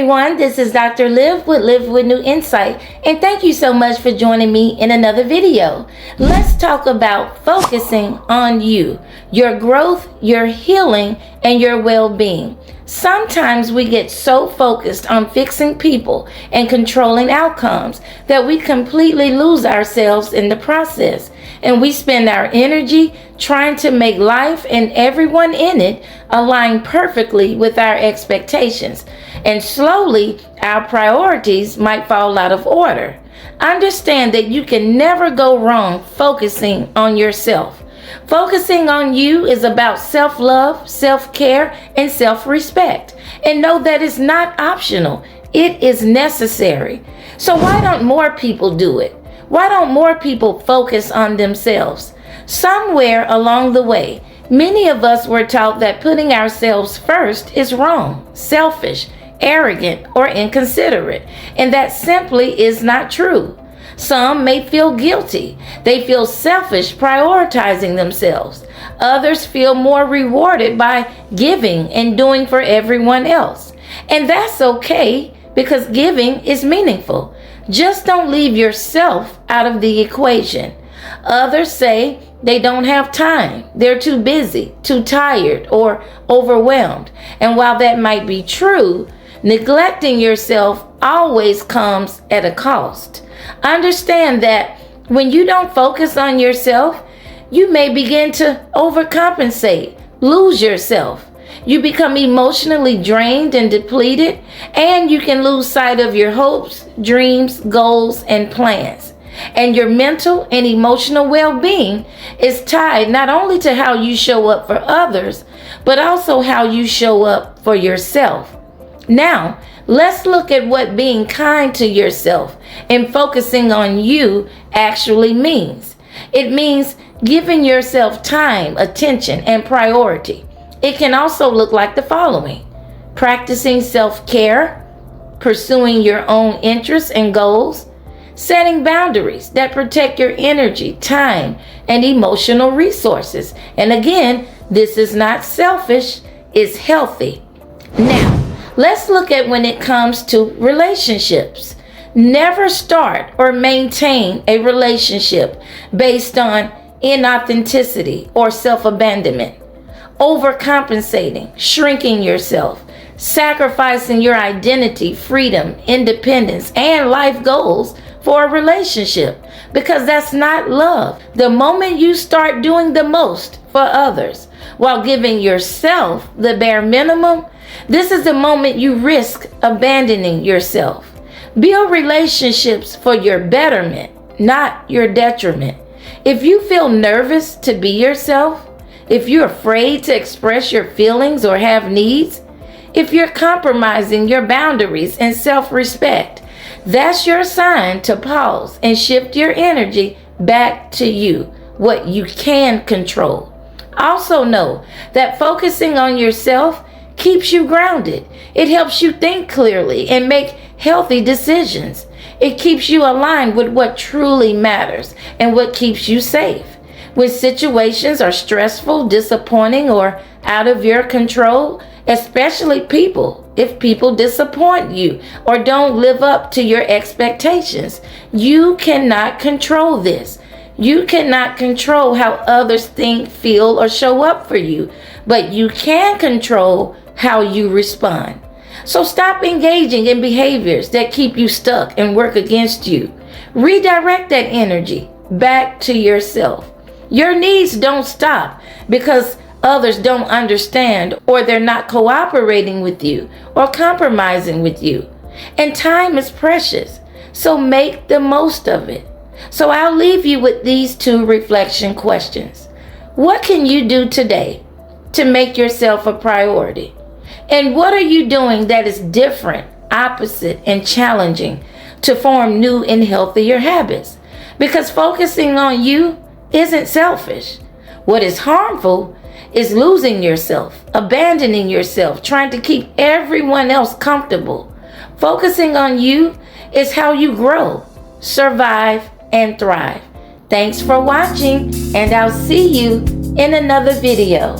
everyone, this is Dr. Liv with Live with New Insight, and thank you so much for joining me in another video. Let's talk about focusing on you, your growth, your healing, and your well-being. Sometimes we get so focused on fixing people and controlling outcomes that we completely lose ourselves in the process, and we spend our energy trying to make life and everyone in it align perfectly with our expectations. And slowly, our priorities might fall out of order. Understand that you can never go wrong focusing on yourself. Focusing on you is about self-love, self-care, and self-respect. And know that it's not optional. It is necessary. So why don't more people do it? Why don't more people focus on themselves? Somewhere along the way, many of us were taught that putting ourselves first is wrong, selfish, arrogant, or inconsiderate, and that simply is not true. Some may feel guilty. They feel selfish prioritizing themselves. Others feel more rewarded by giving and doing for everyone else. And that's okay because giving is meaningful. Just don't leave yourself out of the equation. Others say they don't have time. They're too busy, too tired, or overwhelmed. And while that might be true, neglecting yourself always comes at a cost. Understand that when you don't focus on yourself, you may begin to overcompensate, lose yourself. You become emotionally drained and depleted, and you can lose sight of your hopes, dreams, goals, and plans. And your mental and emotional well-being is tied not only to how you show up for others, but also how you show up for yourself. Now, let's look at what being kind to yourself and focusing on you actually means. It means giving yourself time, attention, and priority. It can also look like the following: practicing self-care, pursuing your own interests and goals, setting boundaries that protect your energy, time, and emotional resources. And again, this is not selfish, it's healthy. Now, let's look at when it comes to relationships. Never start or maintain a relationship based on inauthenticity or self-abandonment, overcompensating, shrinking yourself, sacrificing your identity, freedom, independence, and life goals for a relationship, because that's not love. The moment you start doing the most for others while giving yourself the bare minimum, this is the moment you risk abandoning yourself. Build relationships for your betterment, not your detriment. If you feel nervous to be yourself, if you're afraid to express your feelings or have needs, if you're compromising your boundaries and self-respect, that's your sign to pause and shift your energy back to you, what you can control. Also know that focusing on yourself keeps you grounded. It helps you think clearly and make healthy decisions. It keeps you aligned with what truly matters and what keeps you safe. When situations are stressful, disappointing, or out of your control, especially if people disappoint you or don't live up to your expectations, you cannot control this. You cannot control how others think, feel, or show up for you, but you can control how you respond. So stop engaging in behaviors that keep you stuck and work against you. Redirect that energy back to yourself. Your needs don't stop because others don't understand, or they're not cooperating with you or compromising with you. And time is precious, so make the most of it. So I'll leave you with these two reflection questions. What can you do today to make yourself a priority? And what are you doing that is different, opposite, and challenging to form new and healthier habits? Because focusing on you isn't selfish. What is harmful is losing yourself, abandoning yourself, trying to keep everyone else comfortable. Focusing on you is how you grow, survive, and thrive. Thanks for watching, and I'll see you in another video.